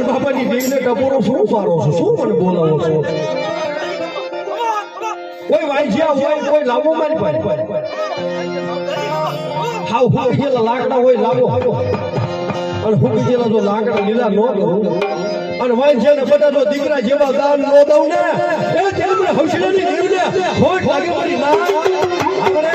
બાપાની દેવીને ટપોરો શું પારો છો? શું મને બોલાવો છો? કોઈ વાંજ્યા હોય, કોઈ લાવો મારી પાસે. હાવ ફૂકેલા લાકડા હોય લાવો. અને ફૂકી ગયેલા તો લાકડા લીલા ન દઉં. અને વાંજ્યા ને બધા તો દીકરા જેવા દાન ન દઉં ને એ તેમને હવસલાની દેવીને ખોટ લાગે મારી ના. આપણે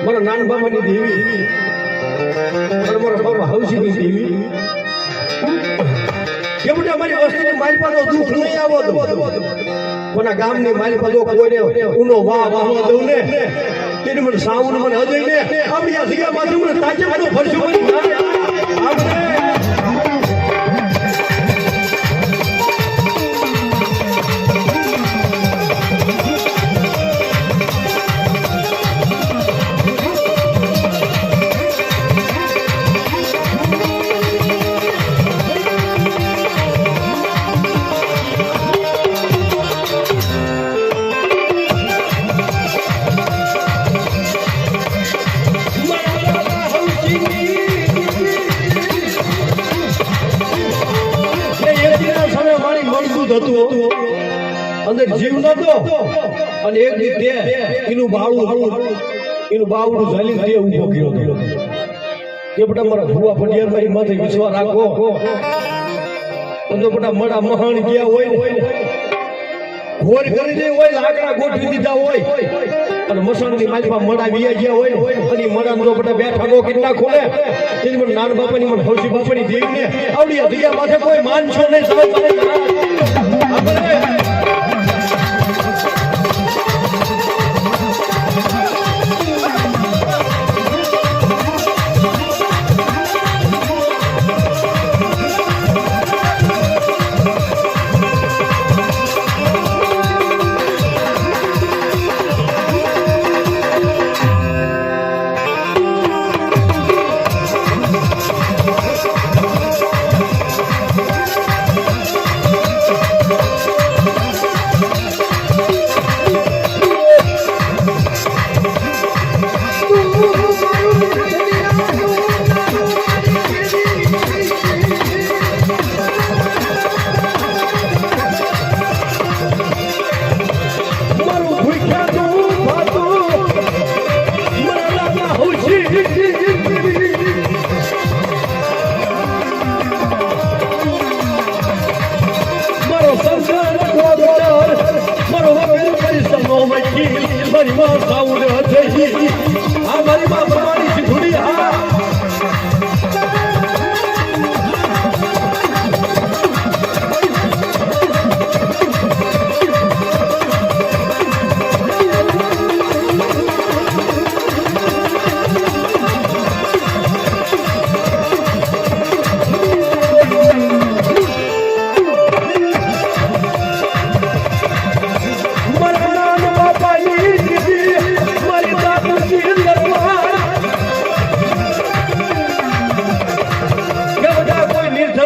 મારા નાના બાબાની દેવી અને મારા બાબા હવસીની દેવી એ બધા મારી વસ્તીની મારી પાસે દુઃખ નહીં આવો દો. પણ આ ગામની મારી પાસે કોઈને ઊનો વાહ વાહવા દઉં ને તેની મને સાવન મને હદય ને આપણી આ જગ્યા બાજુ મને તાજે બધું ફરશું આપણે અંદર જીવ નતો અને એક દી તે એનું બાવડું ઝાલી તે ઊભો ગયો કે બેટા મારા ભુવા ફડિયાર મારી માથે વિશ્વાસ રાખો તો બેટા મડા મહાણ ગયા હોય ઘોર કરી દે હોય લાકડા ગોઠવી દીધા હોય અને મસાણની માલપા મડા વિયા ગયા હોય અને મડા નો બેટા બેઠા ગો કેટલા ખોલે તેની મને નાના બાપાની મને હવસી બાપાની દેવીને આવડી જગ્યા માથે કોઈ માનશો નહીં સમજ આપણે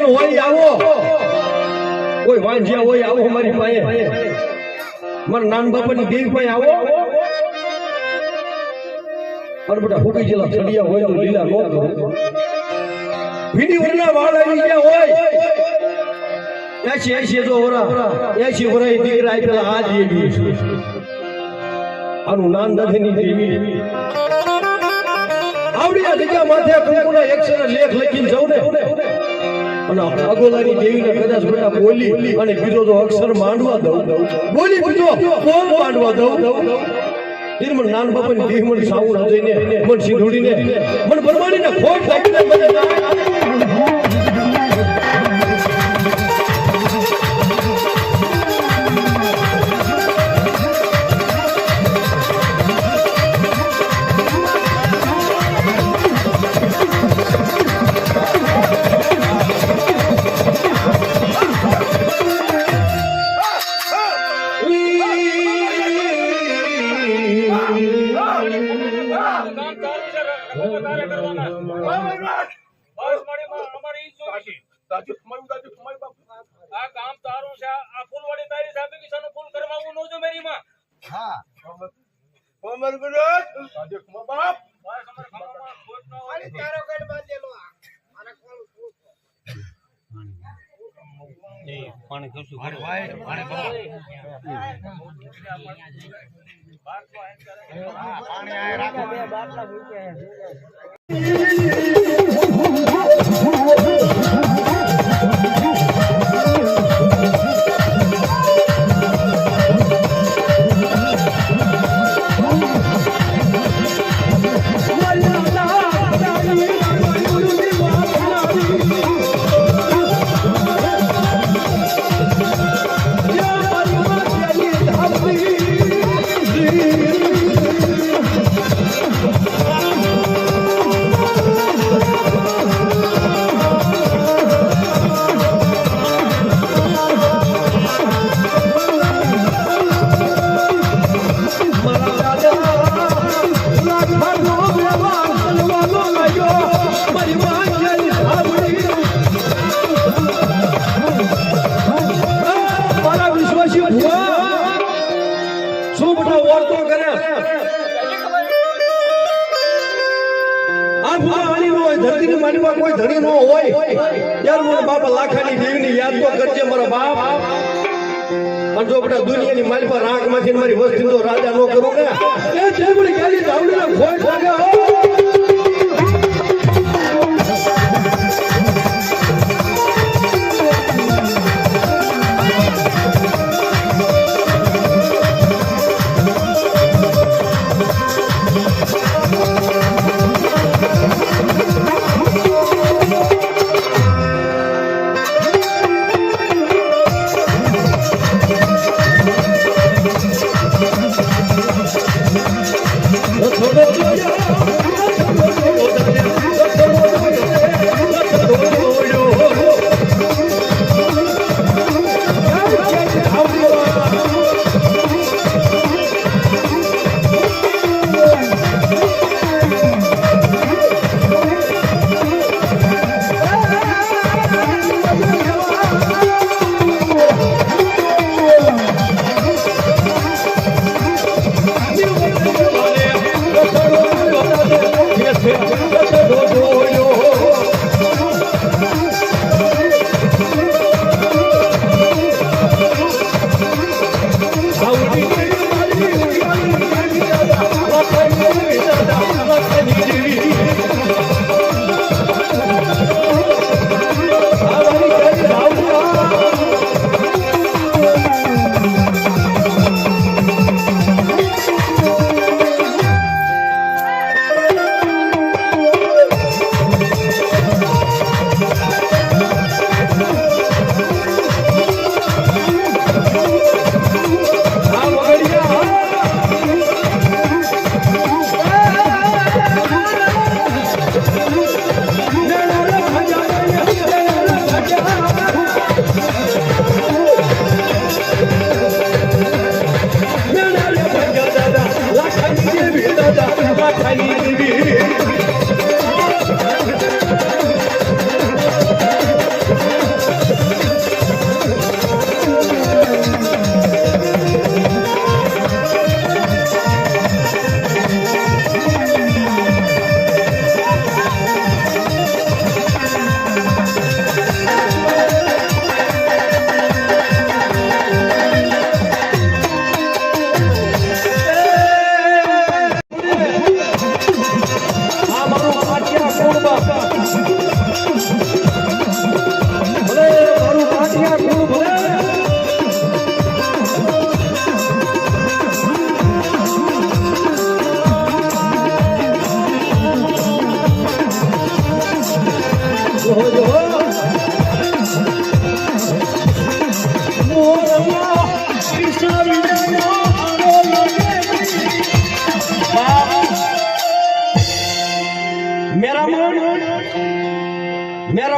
અક્ષર હોય આવો કોઈ વાંજ્યા હોય આવો મારી પાસે મારા નાન બાપાની દેવ પાસે આવો અને બધા હુકી જેલા છડિયા હોય તો લીલા નો કરો ભીડી વરના વાળ આવી ગયા હોય 80 જો વરા 80 વરા દીકરા આપેલા આ દેવી છે આનું નામ નથી ની દેવી આવડી આ જગ્યા માથે કંકુના અક્ષર લેખ લખીને જાઉં ને અને અગોલાની દેવીને કદાચ બેટા બોલી અને બીજો તો અક્ષર માંડવા દઉં બોલી બીજો કોણ માંડવા દઉં ઈર મને નાન બાપાની દેહ મને સાઉન્ડ હજઈને મને સિંધુડીને મને બરમાણીને ખોટ લાગીને મને પાણી કશું કોઈ ધણી નો હોય યાર મારા બાપા લાખાની દેવીની યાદ તો કરજે મારા બાપ પણ જો બધા દુનિયાની મારી પર આંખ માંથી મારી વસ્તી તો રાજા નો કરું ને એ જેમડી ગાલી દાવડીને ખોટ લાગે Oh, હોજો મોરલા કિસ્સા વિનાનો આરો લાગે મેરા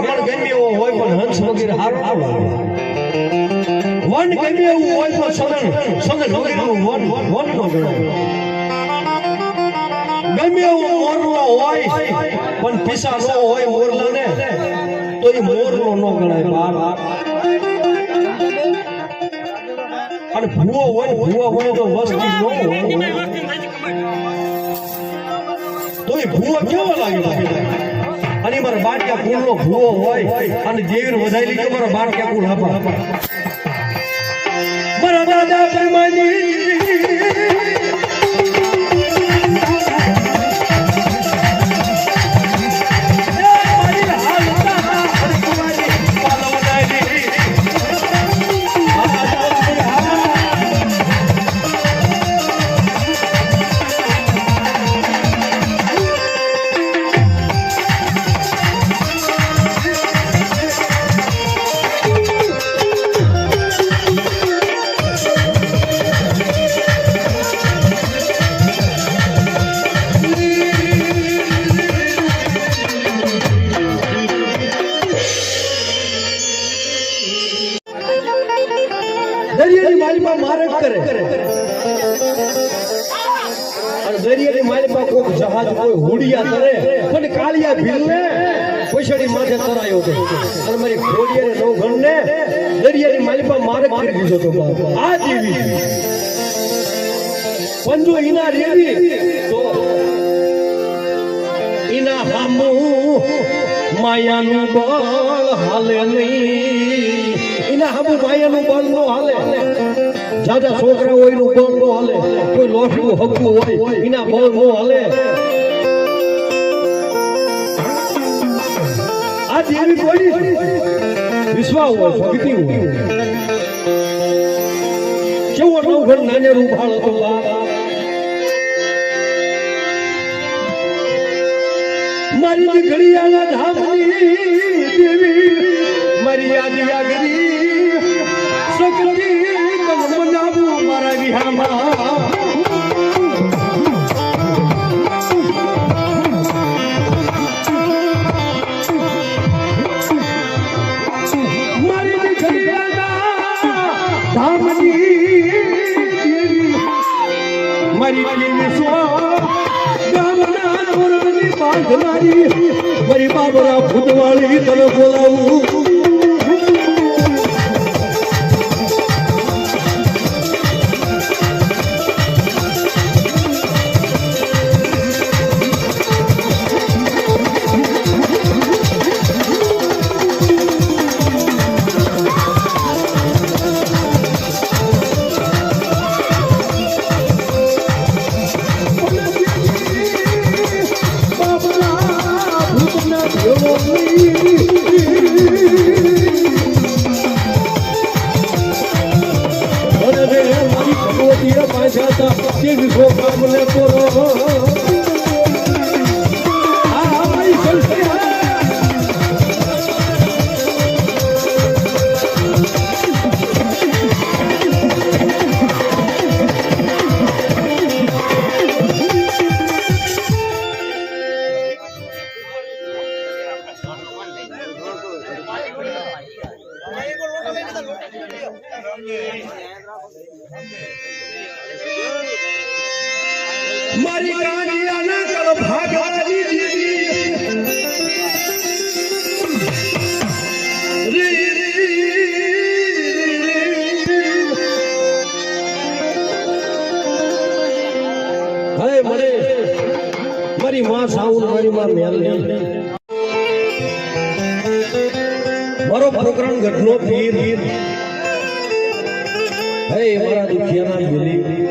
મન ગમે એવો હોય પણ હંસ વગેરે હારો લાગે વન ગમે એવું હોય તો સદન વગેરેનું વન નો ગણાય ગમે એવું મોરલો હોય પણ પીસા નો હોય મોરલાને તો એ મોરલો નો ગણાય બાપ અને ભૂવો હોય તો વસ્તી નો હોય તો એ ભૂવો કેવો લાગે અને મારા બાટકા કુળનો ભૂવો હોય અને દેવીર વધાયેલી કે મારા બાટકા કુળ આપા મારા દાદા પરમાની દરિયાની માલિપા મારક કરે અને દરિયાની માલિપા કોઈ જહાજ કોઈ હુડિયા કરે પણ કાળિયા ભીલને પછડી માથે તરાયો હતો અને મારી ઘોડિયાને નવ ગણને દરિયાની માલિપા મારક કરી દીધો તો આ દેવી પંજો ઈના રેવી તો ઈના હામુ માયાનું બળ હાલે નહીં ઈના હામુ માયાનું બળ નો હાલે જાજા છોકરા હોય નું બળ નો હાલે કોઈ લોઠું હકવું હોય ઈના બળ નો હાલે આ દેવી કોઈ વિશ્વાસ હોય ભક્તિ હોય કેવો નો ઘર નાને રૂપાળ હતો મારી દીકરીયાના ધામની દેવી મારી યાદિયા ગરી સકતી મનાવું મારા વિહામાં મારી દીકરીયાના ધામની દેવી મારી દેવી મારી બાબરા ભૂતવાળી તને બોલાવું મારી કાનિયાના કળ ભાગાની દીદી હે મને મારી માં સાઉન મારી માં મેલ મારો પ્રોગ્રામ ઘટનો પીર હે મારા દુખિયાના મિલી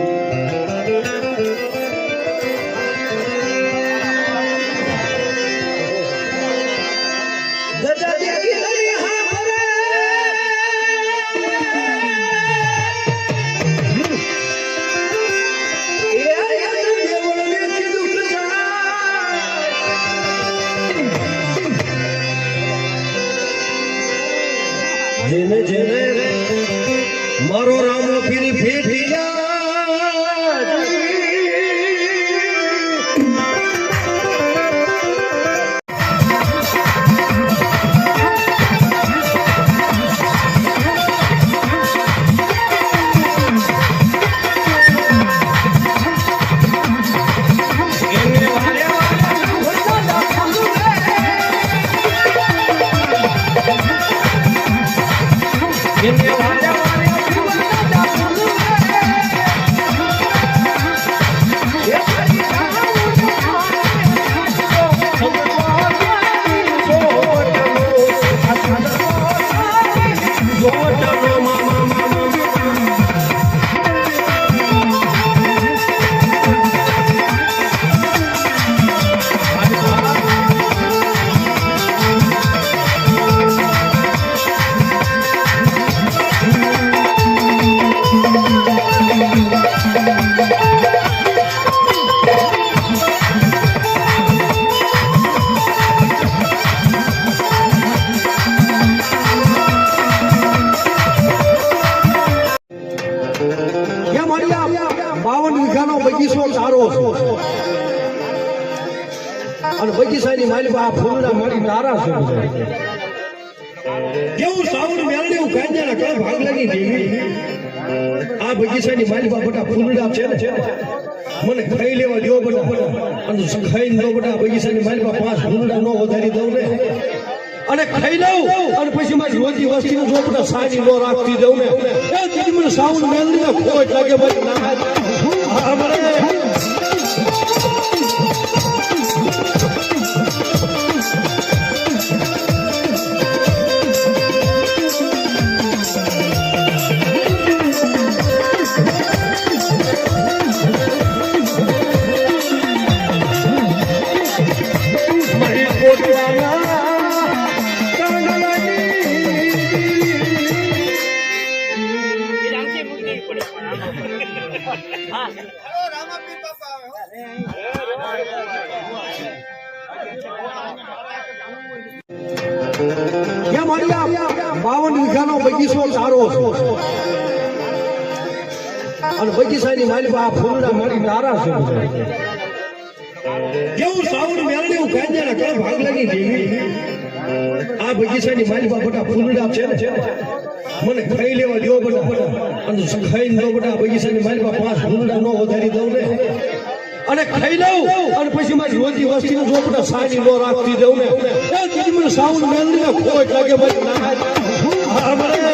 જેને જેને મારો રામ ફીરી ફેટિયા અને બગીચાની મારી આ ફૂલના મારી તારા છે કેવું સાવણ મેળડી હું કાંજાના કળ ભાગ લાગી દેવી આ બગીચાની મારી બટા ફૂલડા છે ને મને ખાઈ લેવા દો બટા અને ખાઈ દો બટા બગીચાની મારી 5 ફૂલડા નો વધારી દઉં ને અને ખાઈ લઉં અને પછી મારી રોજી વસ્તીનો જો બટા સાની નો રાખતી દઉં ને એ તેથી મને સાવણ મેળડી ખોટ લાગે ભાઈ ના અમારે બગીચો સારો અને બગીચાની મારી આ ફૂલડા મારી તારા છે કેવું સાવણ મેળડી હું કાંજાના કળ ભાગ લાગી દેવી આ બગીચાની મારી બટા ફૂલડા છે ને મને ખાઈ લેવા દો બટા અને ખાઈ દો બટા બગીચાની મારી 5 ફૂલડા નો વધારી દઉં ને અને ખાઈ લઉં અને પછી મારી રોજી વસ્તીનો જો બટા સાની નો રાખતી દઉં ને એ તેથી મને સાવણ મેળડી ખોટ લાગે ભાઈ ના અમારે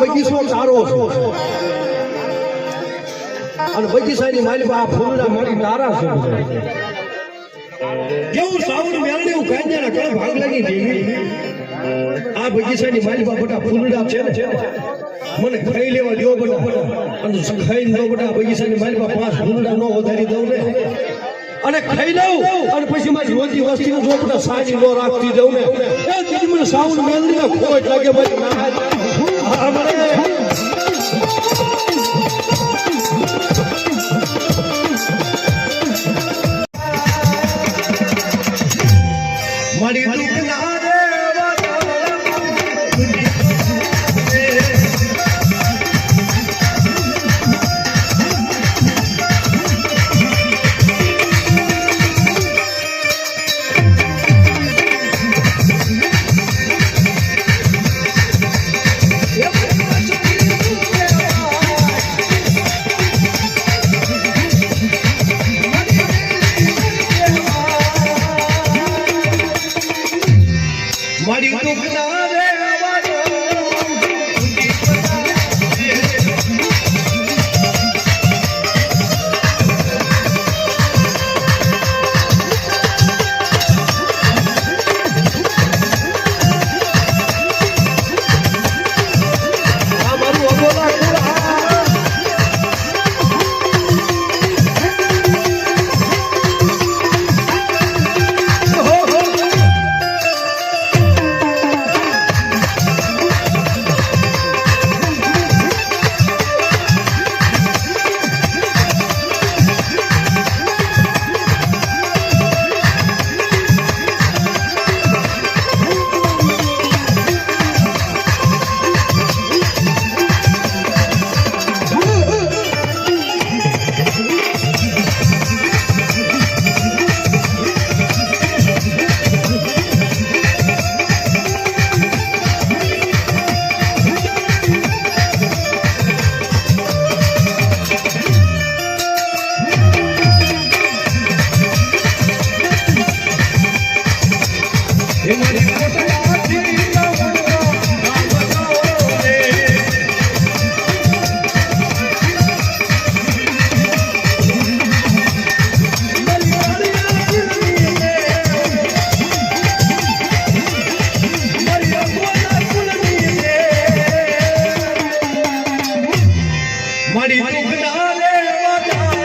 બગીચો સારો અને બગીચાની મારી આ ફૂલડા મારી તારા છે કેવું સાવણ મેળડી હું કાંજાના કળ ભાગ લાગી દેવી આ બગીચાની મારી બટા ફૂલડા છે ને મને ખાઈ લેવા દો બટા અને ખાઈ દો બટા બગીચાની મારી 5 ફૂલડા નો વધારી દઉં ને અને ખાઈ લઉં અને પછી મારી રોજી વસ્તીનો જો બટા સાની નો રાખતી દઉં ને એ તેથી મને સાવણ મેળડી ખોટ લાગે ભાઈ ના અમારે મારી દુઃખ ના રે Yeah. મારી દુઃખ ના લેવા